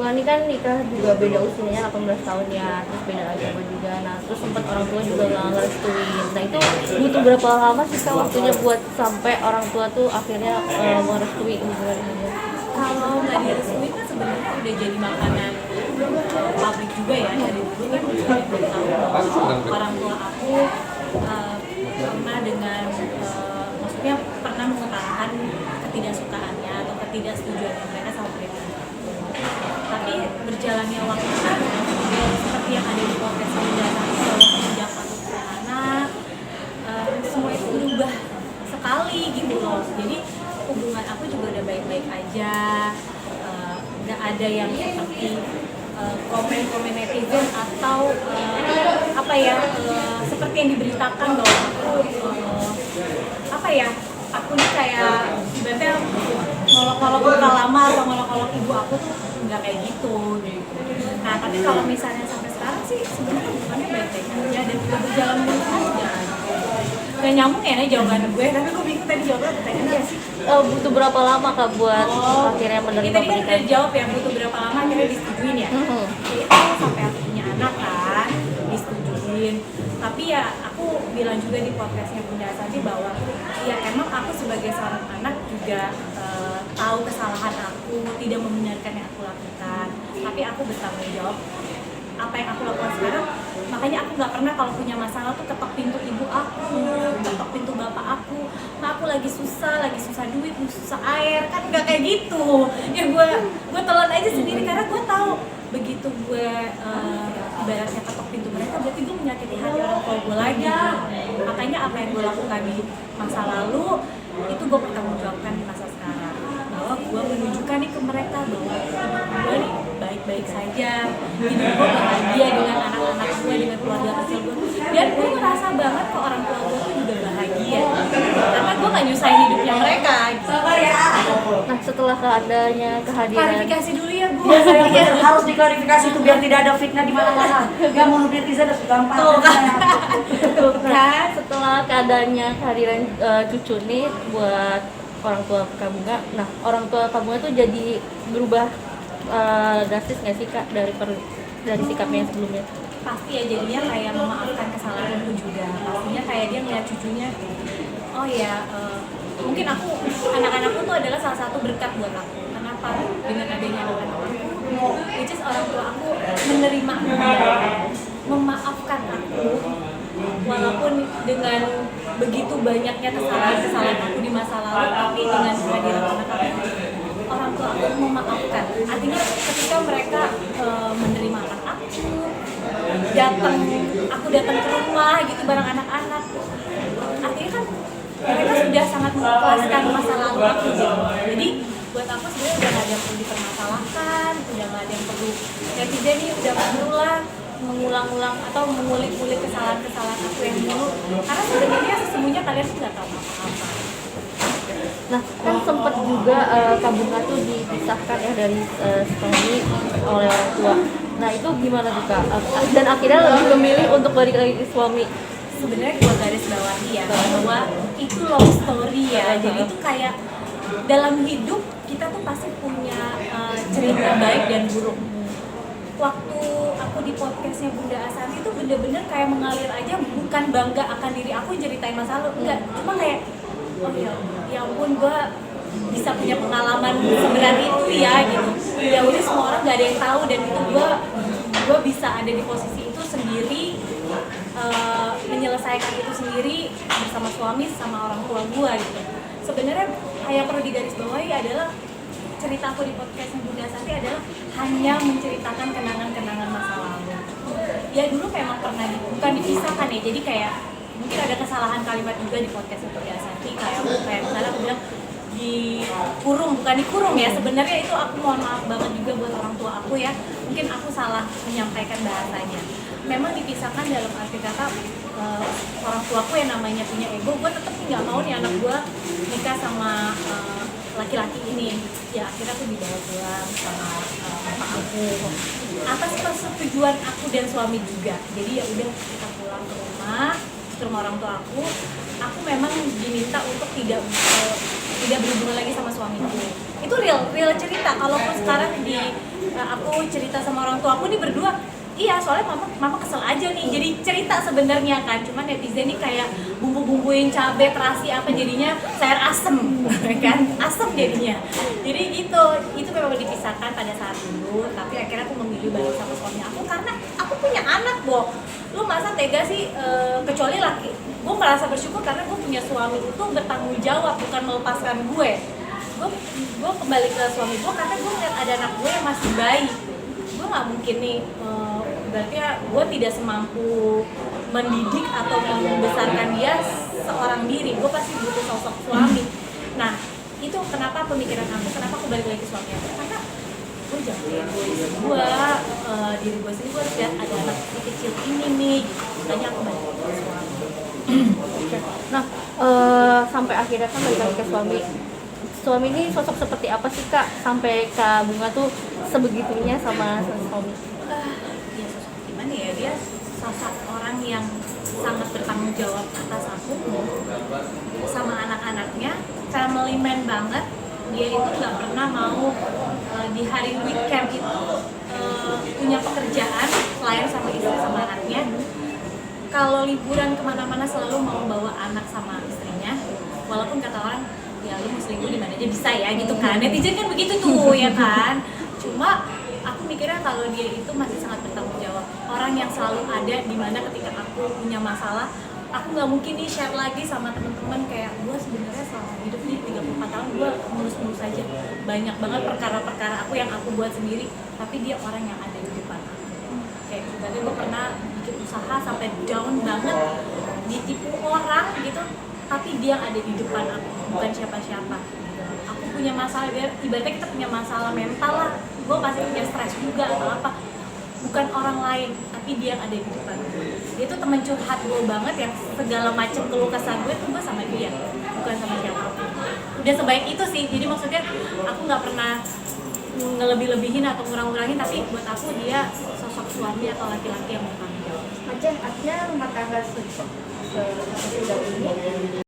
Bunga ini kan nikah juga beda usianya 18 tahun ya, terus beda agama juga. Nah, terus sempat orang tua juga nggak ngerestuin. Nah, itu butuh berapa lama sih Kak waktunya buat sampai orang tua tuh akhirnya merestui hubungan ini? Kalau nggak direstuin kan sebenarnya udah jadi makanan publik juga ya, dari dulu kan udah tahu bahwa orang tua aku pernah dengan maksudnya pernah mengutarakan ketidaksukaannya atau ketidaksetujuannya mereka sama pernikahan. Tapi berjalannya waktu kan seperti yang ada di podcast penjelasan sejak aku punya anak, semua itu berubah sekali gitu loh. Jadi hubungan aku juga udah baik-baik aja, nggak ada yang seperti komen-komen netizen atau apa ya, seperti yang diberitakan bahwa aku apa ya, aku nih kayak ibaratnya ngolok-ngolok luka lama atau ngolok-ngolok ibu aku tuh nggak kayak gitu. Nah tapi kalau misalnya sampai sekarang sih sebenarnya hubungannya baik-baik aja dan udah berjalan mulus aja. Gak nyambung ya nih jawaban gue, tapi gue bingung tadi jawaban pertanyaannya sih. Butuh berapa lama Kak buat akhirnya menerima Tadi kan udah pernikahan? jawab ya, butuh berapa lama akhirnya disetujuin ya. Jadi sampai aku punya anak kan disetujuin. Tapi ya aku bilang juga di podcastnya Bunda Asanti bahwa ya emang aku sebagai seorang anak juga tahu kesalahan aku, tidak membenarkan yang aku lakukan. Tapi aku bertanggung jawab apa yang aku lakukan sekarang. Makanya aku nggak pernah kalau punya masalah tuh ketok pintu ibu aku, ketok pintu bapak aku. Nah aku lagi susah duit, susah air, kan nggak kayak gitu. Ya gue telan aja sendiri karena gue tahu begitu gue ibaratnya ketok pintu mereka berarti gue menyakiti hati orang tua gue lagi. Makanya apa yang gue lakukan di masa lalu itu gue pertanggungjawabkan di masa sekarang, bahwa gue menunjukkan nih ke mereka bahwa gue nih baik-baik saja, hidup gue bahagia dengan anak-anak gue, dengan keluarga kecil gue, dan gue ngerasa banget kok orang tua gue tuh juga bahagia karena gue gak nyusahin hidupnya mereka gitu. Nah, setelah adanya kehadiran Klarifikasi dulu ya Bu. Iya sayang, harus diklarifikasi itu biar tidak ada fitnah di mana-mana. Gak mau netizen harus gampang. Tuh kan, setelah keadaannya kehadiran cucu nih buat orang tua Kak Bunga. Nah, orang tua Kak Bunga tuh jadi berubah drastis nggak sih Kak dari sikapnya yang sebelumnya? Pasti ya, jadinya kayak memaafkan kesalahanku juga. Pastinya kayak dia ngeliat cucunya, oh ya mungkin anak-anakku tuh adalah salah satu berkat buat aku. Kenapa? Dengan adanya anak-anak aku, which is orang tua aku menerima memaafkan aku, walaupun dengan begitu banyaknya kesalahan aku di masa lalu, tapi dengan kehadiran anak aku, orang tua aku memaafkan. Artinya ketika mereka menerima anak aku datang ke rumah gitu bareng anak-anak, artinya kan mereka sudah sangat mengikhlaskan masa lalu aku gitu. Jadi buat aku sebenarnya udah gak ada yang perlu dipermasalahkan, udah gak ada yang perlu netizen nih udah gak perlu lah mengulang-ulang atau mengulik-ulik kesalahan-kesalahan aku yang dulu, karena sebenarnya sesungguhnya kalian tuh nggak tahu apa-apa. Nah, kan sempat juga Kak Bunga tuh dipisahkan ya dari suami oleh orang tua. Nah, itu gimana tuh Kak? Dan akhirnya lebih memilih untuk balik lagi ke suami. Sebenarnya gua garis bawahi ya bahwa itu long story ya. Jadi itu kayak dalam hidup kita tuh pasti punya cerita baik dan buruk. Waktu aku di podcastnya Bunda Asanti itu bener-bener kayak mengalir aja, bukan bangga akan diri aku ceritain masa lalu, enggak, cuma kayak oh ya ampun gue bisa punya pengalaman seberat itu ya gitu. Ya udah semua orang nggak ada yang tahu, dan itu gue bisa ada di posisi itu sendiri, menyelesaikan itu sendiri bersama suami sama orang tua gue gitu. Sebenarnya yang perlu digarisbawahi adalah cerita aku di podcast Bunda Asanti adalah hanya menceritakan kenangan-kenangan masa lalu. Ya dulu memang pernah bukan dipisahkan ya, jadi kayak mungkin ada kesalahan kalimat juga di podcast Bunda Asanti, kayak misalnya aku bilang dikurung, bukan dikurung ya, sebenarnya itu aku mohon maaf banget juga buat orang tua aku ya, mungkin aku salah menyampaikan bahasanya. Memang dipisahkan dalam arti kata orang tuaku yang namanya punya ego, gue tetap nggak mau nih anak gue nikah sama laki-laki ini. Ya akhirnya aku dibawa pulang sama bapak aku atas persetujuan aku dan suami juga. Jadi ya udah kita pulang ke rumah orang tua aku memang diminta untuk tidak berhubungan lagi sama suamiku. itu real cerita. Kalaupun sekarang aku cerita sama orang tua aku nih berdua, iya soalnya mama kesel aja nih, jadi cerita sebenarnya kan, cuman netizen nih kayak bumbu-bumbuin cabai, terasi apa jadinya sayur asem kan, asem jadinya. Jadi gitu, itu memang dipisahkan pada saat dulu, tapi akhirnya aku memilih balik sama suami aku karena aku punya anak, Bo. Lu masa tega sih, kecuali laki. Gue merasa bersyukur karena gue punya suami itu bertanggung jawab, bukan melepaskan gue. Gue kembali ke suami gue karena gue ngeliat ada anak gue yang masih bayi. Gue nggak mungkin nih, berarti ya gue tidak semampu mendidik atau membesarkan dia seorang diri. Gue pasti butuh sosok suami. Nah itu kenapa pemikiran aku, kenapa aku balik lagi ke suami aku, karena gue jangan egois gue, diri gue sendiri, gue harus lihat ada anak kecil ini nih, makanya aku balik lagi ke suami. Nah, sampai akhirnya kan balik lagi ke suami. Suami ini sosok seperti apa sih Kak? Sampai Kak Bunga tuh sebegitunya sama suami. Ya sosok gimana ya, dia sosok orang yang sangat bertanggung jawab atas aku sama anak-anaknya, family man banget. Dia itu nggak pernah mau di hari weekend itu punya pekerjaan selain sama istri sama anaknya. Kalau liburan kemana-mana selalu mau bawa anak sama istrinya, walaupun kata orang ya lu mau selingkuh di mana aja bisa ya gitu kan, netizen kan begitu tuh ya kan. Cuma aku mikirnya kalau dia itu masih sangat bertanggung jawab, orang yang selalu ada di mana ketika aku punya masalah. Aku nggak mungkin nih share lagi sama teman-teman kayak gue sebenarnya selama hidup nih 34 tahun gue mulus-mulus aja, banyak banget perkara-perkara aku yang aku buat sendiri, tapi dia orang yang ada di depan aku. Kayak ibaratnya gue pernah bikin usaha sampai down banget, ditipu orang gitu, tapi dia yang ada di depan aku, bukan siapa-siapa. Aku punya masalah, ibaratnya kita punya masalah mental lah, gue pasti punya stres juga atau apa, bukan orang lain, tapi dia yang ada di depan. Dia tuh temen curhat gue banget, yang segala macam keluh kesah gue tuh gue sama dia, bukan sama siapapun. Udah sebaik itu sih, jadi maksudnya aku nggak pernah ngelebih-lebihin atau ngurang-ngurangin, tapi buat aku dia sosok suami atau laki-laki yang bertanggung jawab. Macam artinya rumah tangga sejauh ini